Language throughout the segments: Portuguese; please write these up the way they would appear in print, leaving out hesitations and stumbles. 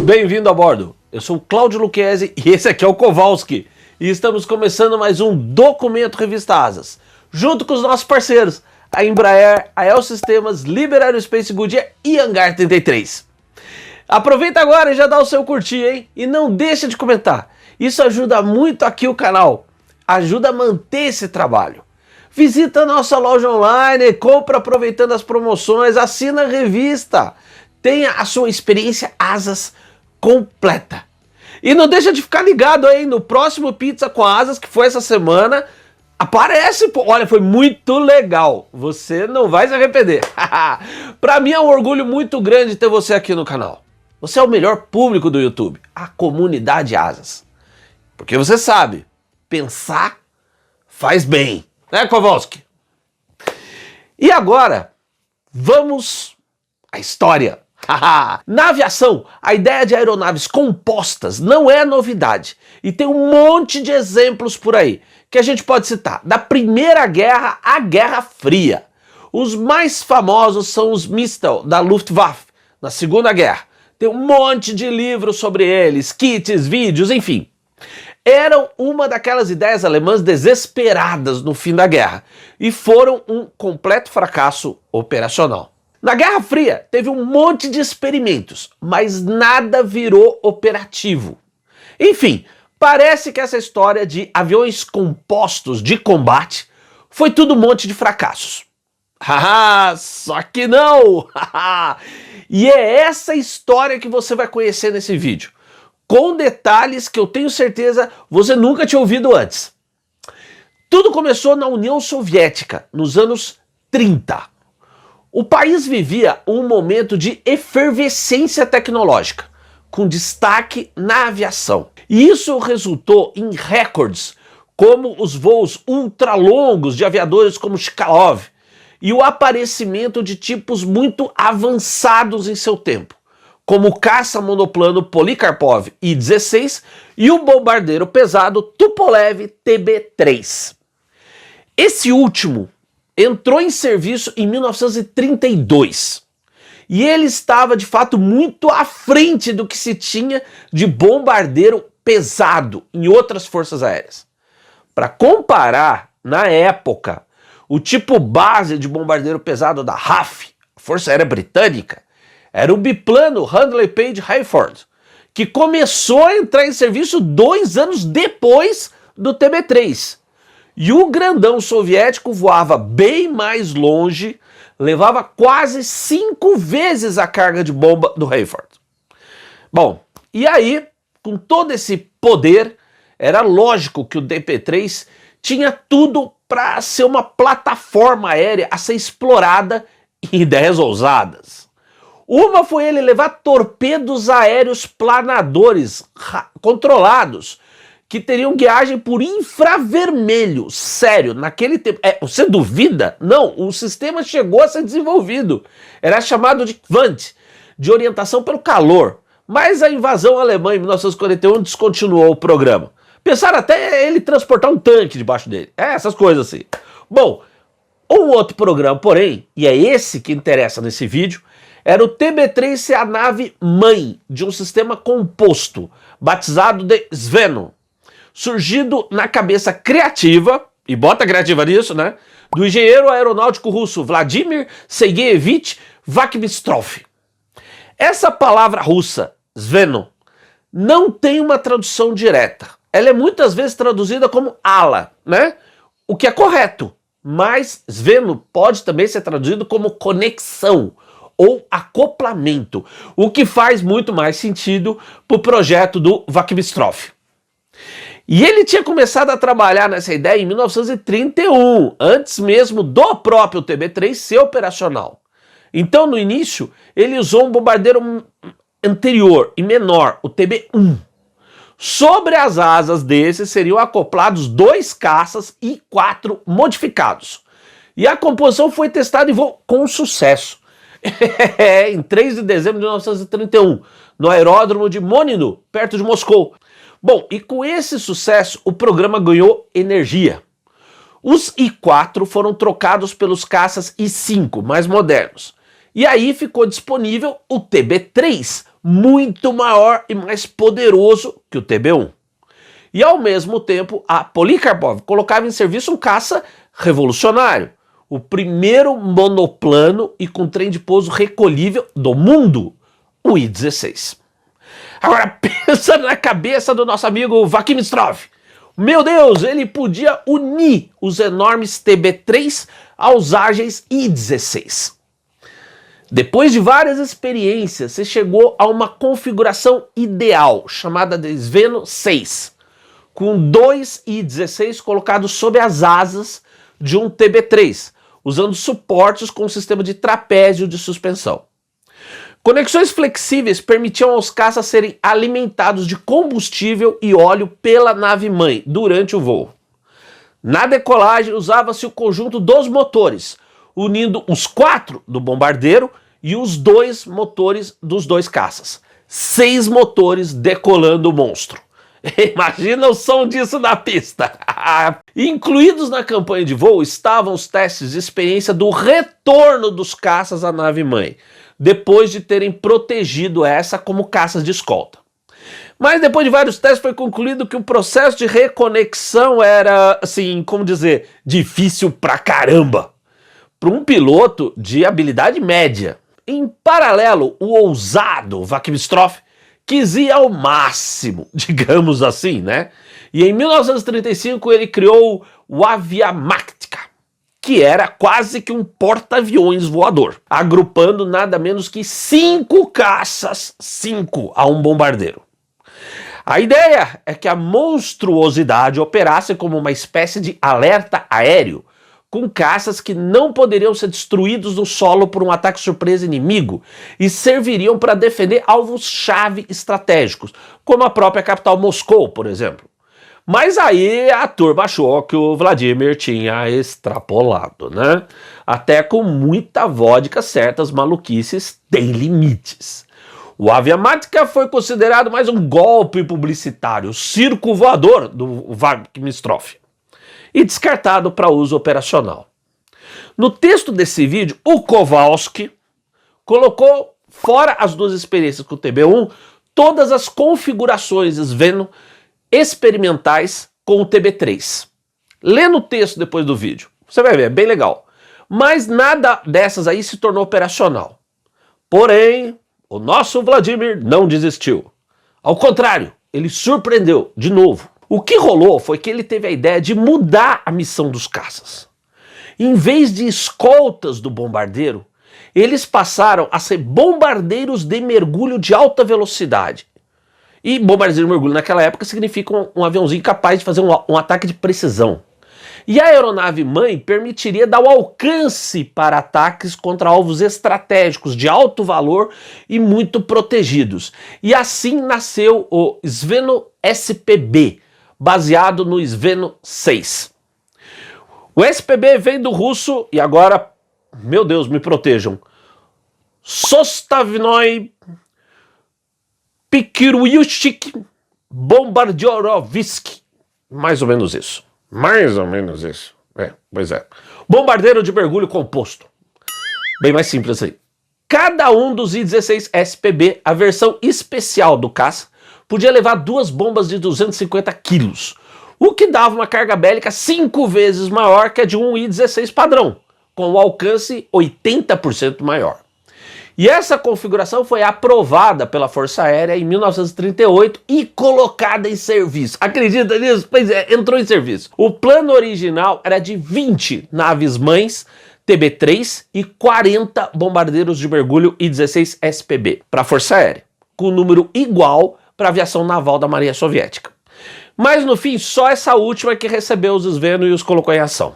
Bem-vindo a bordo. Eu sou o Cláudio Lucchesi e esse aqui é o Kowalski. E estamos começando mais um Documento Revista Asas, junto com os nossos parceiros, a Embraer, a El Sistemas, Liber Aerospace Goodyear e Hangar 33. Aproveita agora e já dá o seu curtir, hein? E não deixa de comentar. Isso ajuda muito aqui o canal, ajuda a manter esse trabalho. Visita a nossa loja online, compra aproveitando as promoções, assina a revista. Tenha a sua experiência Asas completa. E não deixa de ficar ligado aí no próximo Pizza com Asas, que foi essa semana. Aparece, pô. Olha, foi muito legal. Você não vai se arrepender. Para mim é um orgulho muito grande ter você aqui no canal. Você é o melhor público do YouTube, a comunidade Asas. Porque você sabe, pensar faz bem. Né, Kowalski? E agora, vamos à história. Na aviação, a ideia de aeronaves compostas não é novidade. E tem um monte de exemplos por aí, que a gente pode citar. Da Primeira Guerra à Guerra Fria. Os mais famosos são os Mistral, da Luftwaffe, na Segunda Guerra. Tem um monte de livros sobre eles, kits, vídeos, enfim. Eram uma daquelas ideias alemãs desesperadas no fim da guerra e foram um completo fracasso operacional. Na Guerra Fria teve um monte de experimentos, mas nada virou operativo. Enfim, parece que essa história de aviões compostos de combate foi tudo um monte de fracassos. Só que não! E é essa história que você vai conhecer nesse vídeo, com detalhes que eu tenho certeza você nunca tinha ouvido antes. Tudo começou na União Soviética, nos anos 30. O país vivia um momento de efervescência tecnológica, com destaque na aviação. E isso resultou em recordes, como os voos ultralongos de aviadores como Chkalov e o aparecimento de tipos muito avançados em seu tempo, como o caça-monoplano Polikarpov I-16 e o bombardeiro pesado Tupolev TB-3. Esse último entrou em serviço em 1932 e ele estava de fato muito à frente do que se tinha de bombardeiro pesado em outras forças aéreas. Para comparar, na época, o tipo base de bombardeiro pesado da RAF, Força Aérea Britânica, era o biplano Handley Page Hayford, que começou a entrar em serviço 2 anos depois do TB-3. E o grandão soviético voava bem mais longe, levava quase 5 vezes a carga de bomba do Hayford. Bom, e aí, com todo esse poder, era lógico que o DP-3 tinha tudo para ser uma plataforma aérea a ser explorada em ideias ousadas. Uma foi ele levar torpedos aéreos planadores controlados, que teriam guiagem por infravermelho. Sério, naquele tempo. Você duvida? Não, o sistema chegou a ser desenvolvido. Era chamado de QVANT, de orientação pelo calor. Mas a invasão alemã em 1941 descontinuou o programa. Pensaram até ele transportar um tanque debaixo dele. Essas coisas assim. Bom, um outro programa, porém, e é esse que interessa nesse vídeo, era o TB-3 ser a nave mãe de um sistema composto, batizado de Zveno, surgido na cabeça criativa, e bota criativa nisso, né, do engenheiro aeronáutico russo Vladimir Sergeyevich Vakhmistrov. Essa palavra russa, Zveno, não tem uma tradução direta. Ela é muitas vezes traduzida como ala, né, o que é correto, mas Zveno pode também ser traduzido como conexão ou acoplamento, o que faz muito mais sentido para o projeto do Vakhmistrov. E ele tinha começado a trabalhar nessa ideia em 1931, antes mesmo do próprio TB-3 ser operacional. Então, no início, ele usou um bombardeiro anterior e menor, o TB-1. Sobre as asas desse seriam acoplados 2 caças e 4 modificados. E a composição foi testada em voo com sucesso. Em 3 de dezembro de 1931, no aeródromo de Monino, perto de Moscou. Bom, e com esse sucesso, o programa ganhou energia. Os I-4 foram trocados pelos caças I-5 mais modernos. E aí ficou disponível o TB-3, muito maior e mais poderoso que o TB-1. E ao mesmo tempo, a Polikarpov colocava em serviço um caça revolucionário, o primeiro monoplano e com trem de pouso recolhível do mundo, o I-16. Agora pensa na cabeça do nosso amigo Vakimistrov. Meu Deus, ele podia unir os enormes TB-3 aos ágeis I-16. Depois de várias experiências, se chegou a uma configuração ideal, chamada de Sveno 6, com 2 I-16 colocados sob as asas de um TB-3, usando suportes com um sistema de trapézio de suspensão. Conexões flexíveis permitiam aos caças serem alimentados de combustível e óleo pela nave-mãe durante o voo. Na decolagem usava-se o conjunto dos motores, unindo os 4 do bombardeiro e os 2 motores dos 2 caças. 6 motores decolando o monstro. Imagina o som disso na pista! Incluídos na campanha de voo estavam os testes de experiência do retorno dos caças à nave-mãe, depois de terem protegido essa como caças de escolta. Mas depois de vários testes foi concluído que o processo de reconexão era, assim, como dizer, difícil pra caramba, para um piloto de habilidade média. Em paralelo, o ousado Vakimistrov quis ir ao máximo, digamos assim, né? E em 1935 ele criou o Aviamaktika, que era quase que um porta-aviões voador, agrupando nada menos que 5 caças, 5 a um bombardeiro. A ideia é que a monstruosidade operasse como uma espécie de alerta aéreo, com caças que não poderiam ser destruídos no solo por um ataque surpresa inimigo e serviriam para defender alvos-chave estratégicos, como a própria capital Moscou, por exemplo. Mas aí a turma achou que o Vladimir tinha extrapolado, né? Até com muita vodka, certas maluquices têm limites. O Aviamaktika foi considerado mais um golpe publicitário, circo voador do Vakimistrov, e descartado para uso operacional. No texto desse vídeo, o Kowalski colocou, fora as 2 experiências com o TB-1, todas as configurações Sveno experimentais com o TB-3. Lê no texto depois do vídeo, você vai ver, é bem legal. Mas nada dessas aí se tornou operacional. Porém, o nosso Vladimir não desistiu. Ao contrário, ele surpreendeu de novo. O que rolou foi que ele teve a ideia de mudar a missão dos caças. Em vez de escoltas do bombardeiro, eles passaram a ser bombardeiros de mergulho de alta velocidade. E bombardeiro de mergulho naquela época significa um aviãozinho capaz de fazer um ataque de precisão. E a aeronave-mãe permitiria dar o alcance para ataques contra alvos estratégicos de alto valor e muito protegidos. E assim nasceu o Sveno SPB, baseado no Sveno 6. O SPB vem do russo, e agora, meu Deus, me protejam, Sostavnoi Pikirushik Bombardiorovsky. Mais ou menos isso. Mais ou menos isso. Pois é. Bombardeiro de mergulho composto. Bem mais simples aí. Cada um dos I-16 SPB, a versão especial do caça, podia levar 2 bombas de 250 quilos, o que dava uma carga bélica 5 vezes maior que a de um I-16 padrão, com o alcance 80% maior. E essa configuração foi aprovada pela Força Aérea em 1938 e colocada em serviço. Acredita nisso? Pois é, entrou em serviço. O plano original era de 20 naves-mães TB-3 e 40 bombardeiros de mergulho I-16 SPB para a Força Aérea, com um número igual para a aviação naval da Marinha Soviética. Mas no fim, só essa última que recebeu os Sveno e os colocou em ação.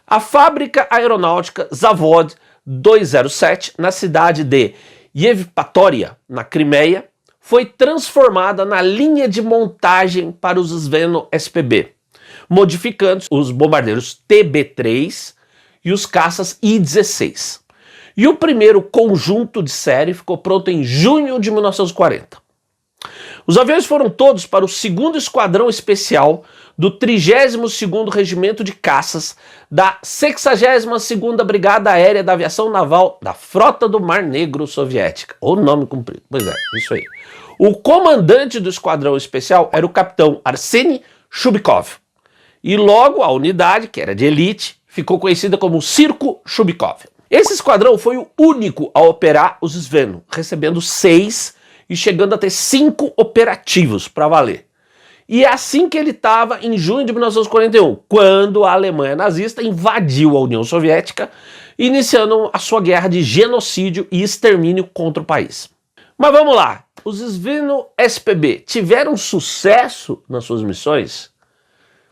A fábrica aeronáutica Zavod 207, na cidade de Yevpatoria, na Crimeia, foi transformada na linha de montagem para os Sveno SPB, modificando os bombardeiros TB-3 e os caças I-16. E o primeiro conjunto de série ficou pronto em junho de 1940. Os aviões foram todos para o 2º Esquadrão Especial do 32º Regimento de Caças da 62ª Brigada Aérea da Aviação Naval da Frota do Mar Negro Soviética. O nome comprido. Pois é, isso aí. O comandante do Esquadrão Especial era o capitão Arseny Shubikov. E logo a unidade, que era de elite, ficou conhecida como Circo Shubikov. Esse esquadrão foi o único a operar os Sveno, recebendo 6 e chegando a ter 5 operativos para valer. E é assim que ele estava em junho de 1941, quando a Alemanha nazista invadiu a União Soviética, iniciando a sua guerra de genocídio e extermínio contra o país. Mas vamos lá, os Sveno SPB tiveram sucesso nas suas missões?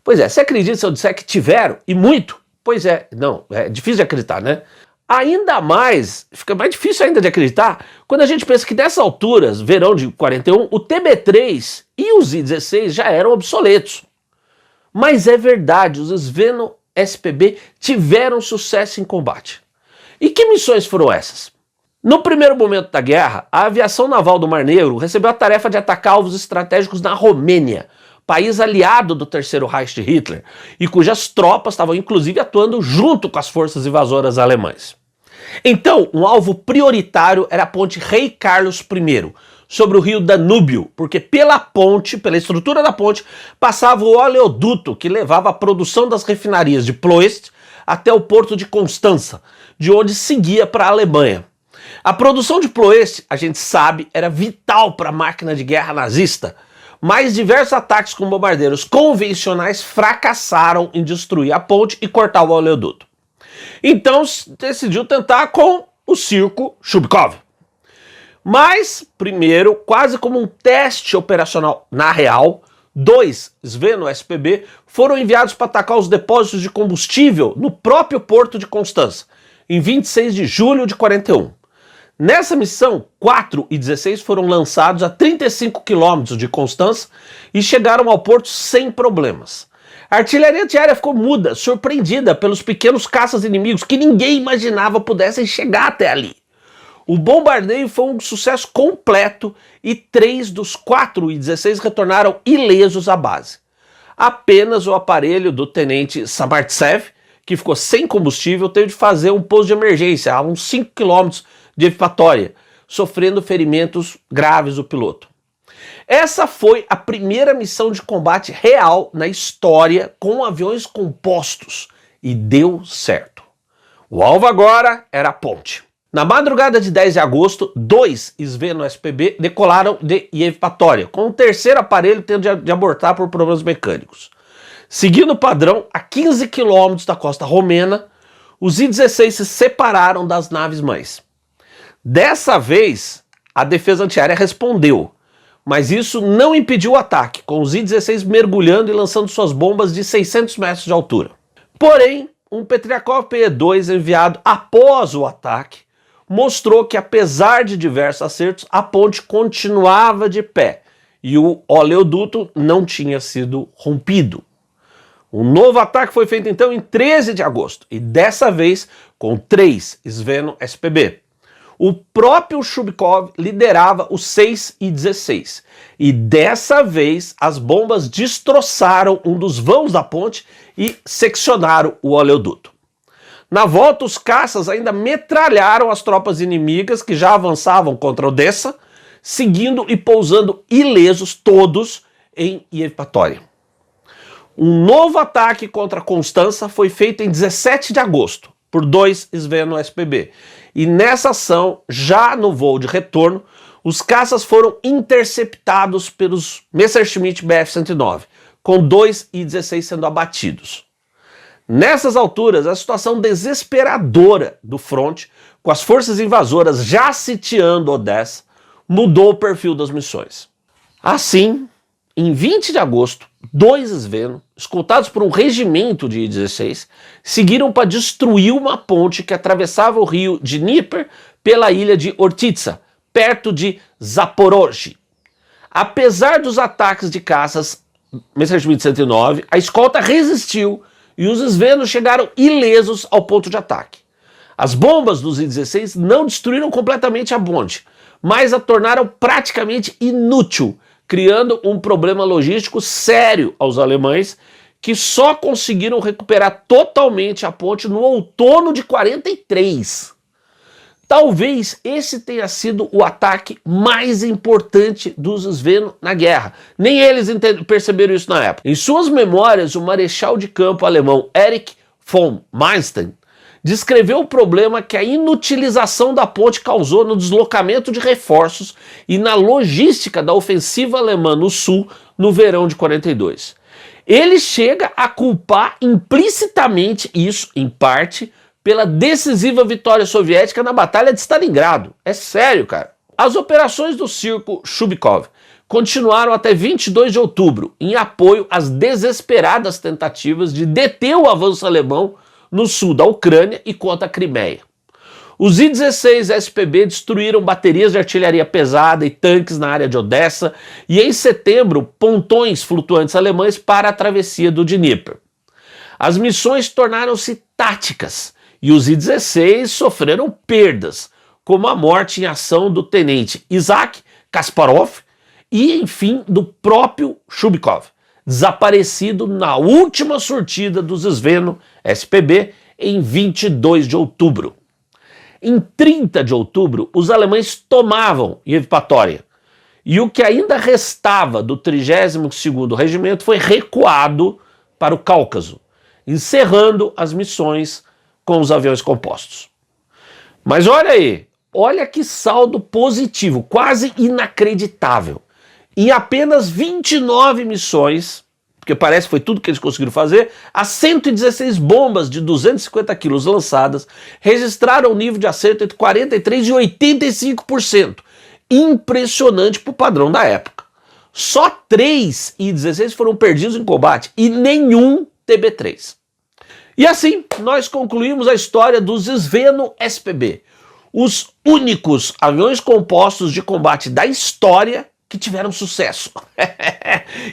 Pois é, você acredita se eu disser que tiveram? E muito? Pois é, não, é difícil de acreditar, né? Ainda mais, fica mais difícil ainda de acreditar, quando a gente pensa que nessas alturas, verão de 41, o TB3 e os I-16 já eram obsoletos. Mas é verdade, os Sveno SPB tiveram sucesso em combate. E que missões foram essas? No primeiro momento da guerra, a aviação naval do Mar Negro recebeu a tarefa de atacar alvos estratégicos na Romênia, país aliado do Terceiro Reich de Hitler, e cujas tropas estavam inclusive atuando junto com as forças invasoras alemãs. Então, um alvo prioritário era a ponte Rei Carlos I, sobre o rio Danúbio, porque pela ponte, pela estrutura da ponte, passava o oleoduto que levava a produção das refinarias de Ploiești até o porto de Constanța, de onde seguia para a Alemanha. A produção de Ploiești, a gente sabe, era vital para a máquina de guerra nazista, mas diversos ataques com bombardeiros convencionais fracassaram em destruir a ponte e cortar o oleoduto. Então decidiu tentar com o Circo Shubikov. Mas, primeiro, quase como um teste operacional na real, 2 Sveno SPB foram enviados para atacar os depósitos de combustível no próprio porto de Constanța, em 26 de julho de 41. Nessa missão, 4 I-16 foram lançados a 35 quilômetros de Constanța e chegaram ao porto sem problemas. A artilharia antiaérea ficou muda, surpreendida pelos pequenos caças inimigos que ninguém imaginava pudessem chegar até ali. O bombardeio foi um sucesso completo e 3 dos 4 I-16 retornaram ilesos à base. Apenas o aparelho do tenente Samartsev, que ficou sem combustível, teve de fazer um pouso de emergência a uns 5 quilômetros de Evpatória, sofrendo ferimentos graves o piloto. Essa foi a primeira missão de combate real na história com aviões compostos e deu certo. O alvo agora era a ponte. Na madrugada de 10 de agosto, 2 Sveno SPB decolaram de Evpatória, com o terceiro aparelho tendo de abortar por problemas mecânicos. Seguindo o padrão, a 15 quilômetros da costa romena, os I-16 se separaram das naves-mães. Dessa vez, a defesa antiaérea respondeu, mas isso não impediu o ataque, com os I-16 mergulhando e lançando suas bombas de 600 metros de altura. Porém, um Petriakov PE-2 enviado após o ataque mostrou que, apesar de diversos acertos, a ponte continuava de pé e o oleoduto não tinha sido rompido. Um novo ataque foi feito então em 13 de agosto e dessa vez com 3 Sveno SPB. O próprio Shubikov liderava os 6 I-16 e dessa vez as bombas destroçaram um dos vãos da ponte e seccionaram o oleoduto. Na volta, os caças ainda metralharam as tropas inimigas que já avançavam contra Odessa, seguindo e pousando ilesos todos em Evpatória. Um novo ataque contra Constanța foi feito em 17 de agosto por 2 Sveno SPB. E nessa ação, já no voo de retorno, os caças foram interceptados pelos Messerschmitt Bf-109, com 2 I-16 sendo abatidos. Nessas alturas, a situação desesperadora do fronte, com as forças invasoras já sitiando Odessa, mudou o perfil das missões. Assim, em 20 de agosto, 2 Sveno, escoltados por um regimento de I-16, seguiram para destruir uma ponte que atravessava o rio Dnieper pela ilha de Ortitsa, perto de Zaporozhye. Apesar dos ataques de caças Messerschmitt 109, a escolta resistiu e os Svenos chegaram ilesos ao ponto de ataque. As bombas dos I-16 não destruíram completamente a ponte, mas a tornaram praticamente inútil, criando um problema logístico sério aos alemães, que só conseguiram recuperar totalmente a ponte no outono de 43. Talvez esse tenha sido o ataque mais importante dos Sveno na guerra. Nem eles perceberam isso na época. Em suas memórias, o marechal de campo alemão Erich von Manstein descreveu o problema que a inutilização da ponte causou no deslocamento de reforços e na logística da ofensiva alemã no sul no verão de 42. Ele chega a culpar implicitamente isso, em parte, pela decisiva vitória soviética na Batalha de Stalingrado. É sério, cara. As operações do Circo Shubikov continuaram até 22 de outubro, em apoio às desesperadas tentativas de deter o avanço alemão no sul da Ucrânia e contra a Crimeia. Os I-16 SPB destruíram baterias de artilharia pesada e tanques na área de Odessa e, em setembro, pontões flutuantes alemães para a travessia do Dnieper. As missões tornaram-se táticas e os I-16 sofreram perdas, como a morte em ação do tenente Isaac Kasparov e, enfim, do próprio Shubikov, desaparecido na última sortida dos Sveno SPB em 22 de outubro. Em 30 de outubro, os alemães tomavam Yevpatoria e o que ainda restava do 32º Regimento foi recuado para o Cáucaso, encerrando as missões com os aviões compostos. Mas olha aí, olha que saldo positivo, quase inacreditável. Em apenas 29 missões, porque parece que foi tudo que eles conseguiram fazer, as 116 bombas de 250 quilos lançadas registraram um nível de acerto entre 43% e 85%. Impressionante para o padrão da época. Só 3 I-16 foram perdidos em combate e nenhum TB3. E assim, nós concluímos a história dos Sveno SPB, os únicos aviões compostos de combate da história que tiveram sucesso.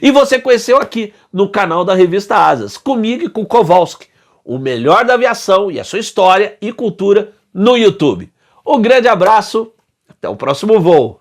E você conheceu aqui no canal da Revista Asas, comigo e com o Kowalski, o melhor da aviação e a sua história e cultura no YouTube. Um grande abraço, até o próximo voo.